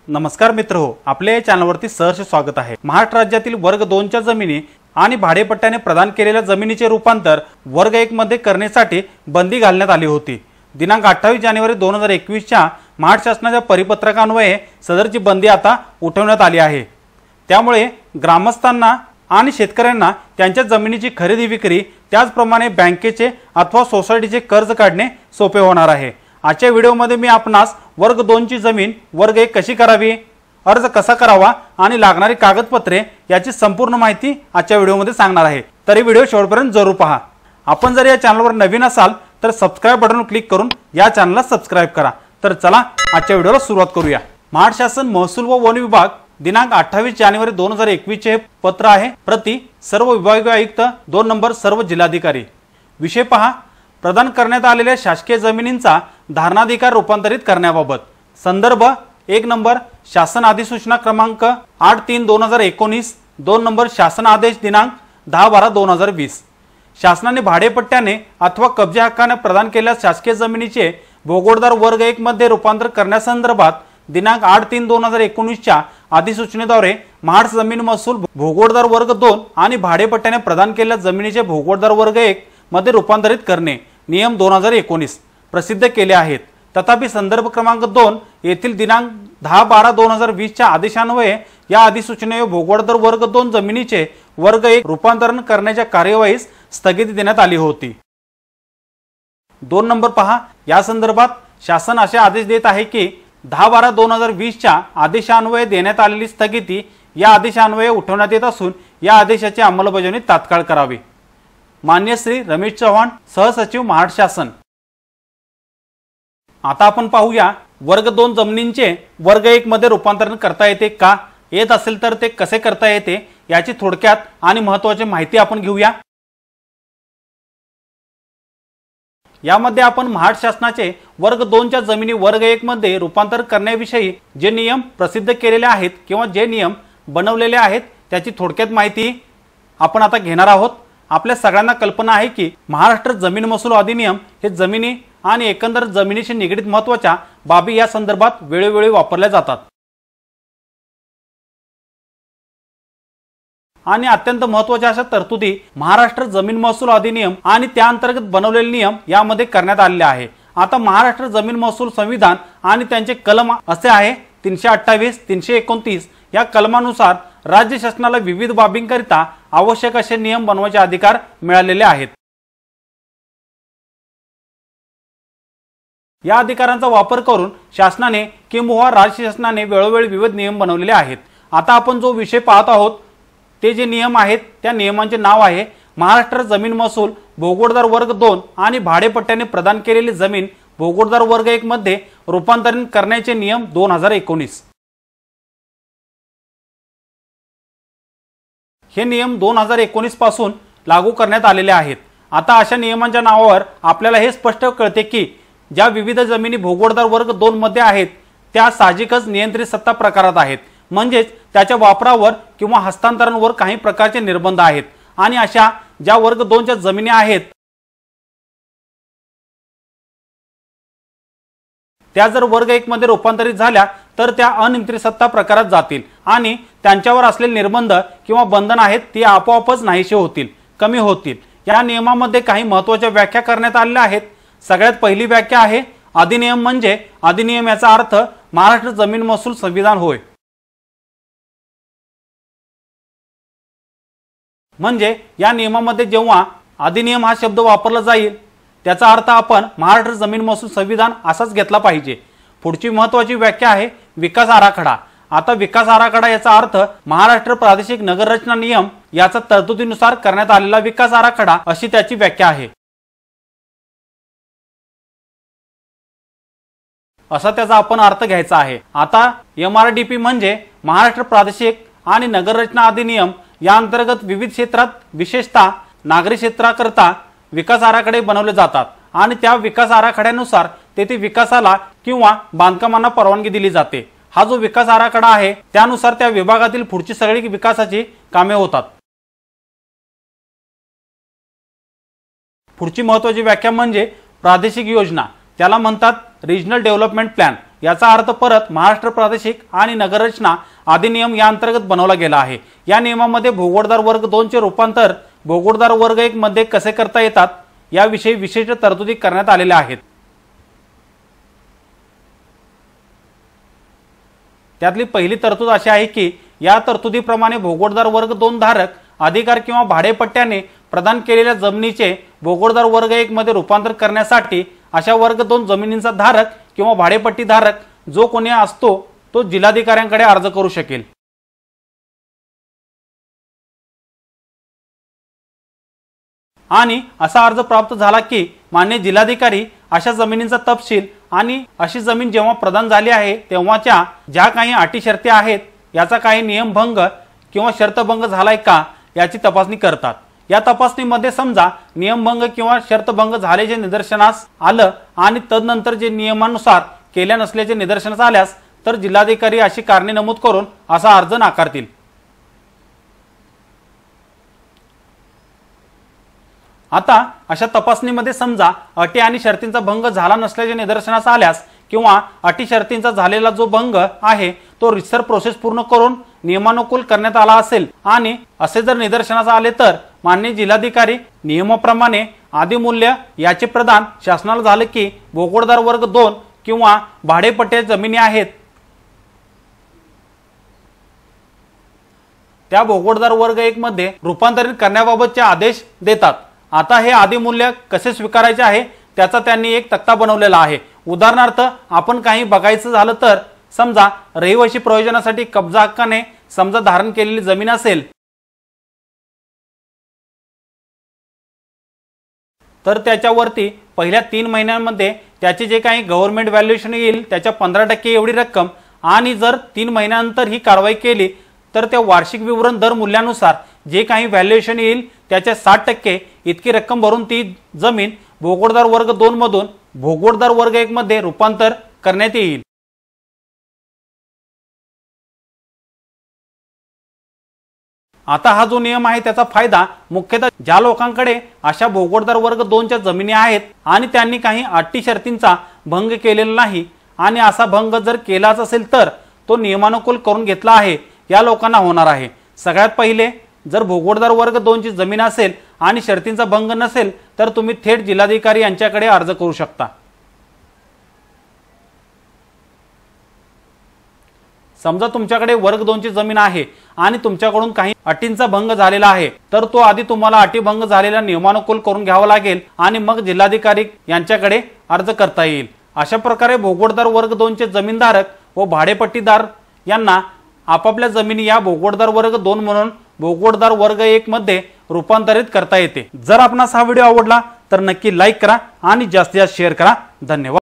नमस्कार मित्रहो, आपल्या या चॅनलवरती सहर्ष स्वागत आहे। महाराष्ट्र राज्यातील वर्ग 2 च्या जमिनी आणि भाडेपट्ट्याने प्रदान केलेल्या जमिनीचे रूपांतर वर्ग 1 मध्ये करण्यासाठी बंदी घालण्यात आली होती। दिनांक 28 जानेवारी 2021 च्या महाराष्ट्र शासनाच्या परिपत्रकान्वये सदरची बंदी आता उठवण्यात आली आहे। त्यामुळे ग्रामस्थांना आणि शेतकऱ्यांना त्यांच्या जमिनीची खरेदी विक्री त्याचप्रमाणे बँकेचे अथवा सोसायटीचे कर्ज काढणे सोपे होणार आहे। आजच्या व्हिडिओमध्ये मी आपणास वर्ग 2 ची जमीन वर्ग 1 कशी करावी, अर्ज कसा करावा आणि लागणारी कागदपत्रे याची संपूर्ण माहिती आजच्या व्हिडिओमध्ये सांगणार आहे। तरी व्हिडिओ शेवटपर्यंत जरूर पहा। आपण जर या चॅनलवर नवीन असाल तर सबस्क्राइब बटनवर क्लिक करून या चॅनलला सबस्क्राइब करा। तर चला आजच्या व्हिडिओला सुरुवात करूया। महाराष्ट्र शासन महसूल व वन विभाग दिनांक 28 जानेवारी 2021 चे पत्र आहे। प्रति सर्व विभागीय आयुक्त 2 नंबर सर्व जिल्हाधिकारी। विषय पहा, प्रदान करण्यात आलेल्या शासकीय जमिनींचा धारणाधिकार रूपांतरित करण्याबाबत। संदर्भ 1 नंबर शासन अधिसूचना क्रमांक 8/3/2019, 2 नंबर शासन आदेश दिनांक 10/12/2020। शासनाने भाडेपट्ट्याने अथवा कब्जा हक्काने प्रदान केलेल्या शासकीय जमिनीचे भोगोडदार वर्ग 1 मध्ये रूपांतर करण्यासंदर्भात दिनांक 8/3/2019 च्या अधिसूचनेद्वारे महाराष्ट्र जमीन महसूल भोगोडदार वर्ग 2 आणि भाडेपट्ट्याने प्रदान केलेल्या जमिनीचे भोगोडदार वर्ग 1 मध्ये रूपांतरित करणे नियम 2019 प्रसिद्ध केले आहेत। तथापि संदर्भ क्रमांक 2 येथील दिनांक 10/12/2020 च्या आदेशान्वये या अधिसूचनेवर भोगोडदार वर्ग 2 जमिनीचे वर्ग 1 रूपांतरण करण्याच्या कार्यवाहीस स्थगिती देण्यात आली होती। 2 नंबर पहा, या संदर्भात शासन असे आदेश देत आहे की 10/12/2020 च्या आदेशान्वये देण्यात आलेली स्थगिती या आदेशान्वये उठवण्यात येत असून या आदेशाची अंमलबजावणी तात्काळ करावी। मान्य श्री रमेश चव्हाण, सहसचिव महाराष्ट्र शासन। आता आपण पाहूया वर्ग 2 जमिनींचे वर्ग 1 मध्ये रूपांतरण करता येते का, येत असेल तर ते कसे करता येते याची थोडक्यात आणि महत्त्वाची माहिती आपण घेऊया। यामध्ये आपण महाराष्ट्र शासनाचे वर्ग 2 च्या जमिनी वर्ग 1 मध्ये रूपांतर करण्याविषयी जे नियम प्रसिद्ध केलेले आहेत किंवा जे नियम बनवलेले आहेत त्याची थोडक्यात माहिती आपण आता घेणार आहोत। आपल्या सगळ्यांना कल्पना आहे की महाराष्ट्र जमीन महसूल अधिनियम हे जमिनी आणि एकंदर जमिनीशी निगडित महत्त्वाच्या बाबी या संदर्भात वेळोवेळी वापरल्या जातात आणि अत्यंत महत्त्वाच्या अशा तरतुदी महाराष्ट्र जमीन महसूल अधिनियम आणि त्या अंतर्गत बनवलेले नियम यामध्ये करण्यात आलेले आहे। आता महाराष्ट्र जमीन महसूल संविधान आणि त्यांचे कलम असे आहे 328, 329 या कलमानुसार राज्य शासनाला विविध बाबींकरिता आवश्यक असे नियम बनवायचे अधिकार मिळालेले आहेत। या अधिकारांचा वापर करून शासनाने किंवा राज्य शासनाने वेळोवेळी विविध नियम बनवलेले आहेत। आता आपण जो विषय पाहत आहोत ते जे नियम आहेत त्या नियमांचे नाव आहे महाराष्ट्र जमीन महसूल भोगोडदार वर्ग 2 आणि भाडेपट्ट्याने प्रदान केलेली जमीन भोगोडदार वर्ग 1 मध्ये रूपांतरण करण्याचे नियम 2019। हे नियम 2019 पासून लागू करण्यात आलेले आहेत। आता अशा नियमांच्या नावावर आपल्याला हे स्पष्ट कळते की ज्या विविध जमिनी भोगोडदार वर्ग 2 मध्ये आहेत त्या साहजिकच नियंत्रित सत्ता प्रकारात आहेत, म्हणजेच त्याच्या वापरावर किंवा हस्तांतरणावर काही प्रकारचे निर्बंध आहेत। आणि अशा ज्या वर्ग 2 च्या जमिनी आहेत त्या जर वर्ग 1 मध्ये रूपांतरित झाल्या तर त्या अनियंत्रित सत्ता प्रकारात जातील आणि त्यांच्यावर असलेले निर्बंध किंवा बंधन आहेत ती आपोआपच नाहीसे होतील, कमी होतील। या नियमामध्ये काही महत्त्वाच्या व्याख्या करण्यात आलेल्या आहेत। सगळ्यात पहिली व्याख्या आहे अधिनियम म्हणजे अधिनियम याचा अर्थ महाराष्ट्र जमीन महसूल संविधान होय। म्हणजे या नियमामध्ये जेव्हा अधिनियम हा शब्द वापरला जाईल त्याचा अर्थ आपण महाराष्ट्र जमीन महसूल संविधान असाच घेतला पाहिजे। पुढची महत्त्वाची व्याख्या आहे विकास आराखडा। आता विकास आराखडा याचा अर्थ महाराष्ट्र प्रादेशिक नगररचना नियम याचा तरतुदीनुसार करण्यात आलेला विकास आराखडा अशी त्याची व्याख्या आहे, असा त्याचा आपण अर्थ घ्यायचा आहे। आता MRDP म्हणजे महाराष्ट्र प्रादेशिक आणि नगररचना अधिनियम या अंतर्गत विविध क्षेत्रात विशेषतः नागरी क्षेत्राकरता विकास आराखडे बनवले जातात आणि त्या विकास आराखड्यानुसार तेथे विकासाला किंवा बांधकामांना परवानगी दिली जाते। हा जो विकास आराखडा आहे त्यानुसार त्या विभागातील पुढची सगळी विकासाची कामे होतात। पुढची महत्त्वाची व्याख्या म्हणजे प्रादेशिक योजना, त्याला म्हणतात रिजनल डेव्हलपमेंट प्लॅन। याचा अर्थ परत महाराष्ट्र प्रादेशिक आणि नगररचना अधिनियम या अंतर्गत बनवला गेला आहे। या नियमामध्ये भोगोडदार वर्ग 2 चे रूपांतर भोगोडदार वर्ग 1 मध्ये कसे करता येतात याविषयी विशेष तरतुदी करण्यात आलेल्या आहेत। त्यातली पहिली तरतूद अशी आहे की या तरतुदीप्रमाणे भोगोडदार वर्ग 2 धारक अधिकार किंवा भाडेपट्ट्याने प्रदान केलेल्या जमिनीचे भोगोडदार वर्ग 1 मध्ये रूपांतर करण्यासाठी अशा वर्ग 2 जमिनींचा धारक किंवा भाडेपट्टी धारक जो कोणी असतो तो जिल्हाधिकाऱ्यांकडे अर्ज करू शकेल। आणि असा अर्ज प्राप्त झाला की मान्य जिल्हाधिकारी अशा जमिनींचा तपशील आणि अशी जमीन जेव्हा प्रदान झाली आहे तेव्हाच्या ज्या काही अटी शर्ती आहेत याचा काही नियमभंग किंवा शर्तभंग झालाय का याची तपासणी करतात। या तपासणीमध्ये समजा नियमभंग किंवा शर्तभंग झाल्याचे निदर्शनास आलं आणि तदनंतर जे नियमानुसार केल्या नसल्याचे निदर्शनास आल्यास तर जिल्हाधिकारी अशी कारणे नमूद करून असा अर्ज नाकारतील। आता अशा तपासणीमध्ये समजा अटी आणि शर्तींचा भंग झाला नसल्याचे निदर्शनास आल्यास किंवा अटी शर्तींचा झालेला जो भंग आहे तो रितसर प्रोसेस पूर्ण करून नियमानुकूल करण्यात आला असेल आणि असे जर निदर्शनास आले तर मान्य जिल्हाधिकारी नियमाप्रमाणे अधिमूल्य याचे प्रदान शासनाला झाले की भोगोडदार वर्ग 2 किंवा भाडेपट्ट्या जमिनी आहेत त्या भोगोडदार वर्ग 1 मध्ये रूपांतरित करण्याबाबतचे आदेश देतात। आता हे अधिमूल्य कसे स्वीकारायचे आहे त्याचा त्यांनी एक तक्ता बनवलेला आहे। उदाहरणार्थ आपण काही बघायचं झालं तर समजा रहिवासी प्रयोजनासाठी कब्जा हक्काने समजा धारण केलेली जमीन असेल तर त्याच्यावरती पहिल्या 3 महिन्यांमध्ये त्याचे जे काही गव्हर्नमेंट व्हॅल्युएशन येईल त्याच्या 15% एवढी रक्कम आणि जर 3 महिन्यानंतर ही कारवाई केली तर त्या वार्षिक विवरण दर मूल्यानुसार जे काही व्हॅल्युएशन येईल त्याच्या 60% इतकी रक्कम भरून ती जमीन भोगोडदार वर्ग 2 मधून भोगोडदार वर्ग 1 मध्ये रूपांतर करण्यात येईल। आता हा जो नियम आहे त्याचा फायदा मुख्यतः ज्या लोकांकडे अशा भोगोडदार वर्ग 2 च्या जमिनी आहेत आणि त्यांनी काही अटी शर्तींचा भंग केलेला नाही आणि असा भंग जर केलाच असेल तर तो नियमानुकूल करून घेतला आहे या लोकांना होणार आहे। सगळ्यात पहिले जर भोगोडदार वर्ग 2 ची जमीन असेल आणि शर्तींचा भंग नसेल तर तुम्ही थेट जिल्हाधिकारी यांच्याकडे अर्ज करू शकता। समजा तुमच्याकडे वर्ग 2 ची जमीन आहे आणि तुमच्याकडून काही अटींचा भंग झालेला आहे तर तो आधी तुम्हाला अटीभंग झालेला नियमानुकूल करून घ्यावा लागेल आणि मग जिल्हाधिकारी यांच्याकडे अर्ज करता येईल। अशा प्रकारे भोगोडदार वर्ग 2 चे जमीनधारक व भाडेपट्टीदार यांना आपापल्या जमिनी या भोगोडदार वर्ग 2 म्हणून भोगोडदार वर्ग 1 मध्ये रूपांतरित करता येते। जर आपणास हा व्हिडिओ आवडला तर नक्की लाईक करा आणि जास्तीत जास्त शेअर करा। धन्यवाद।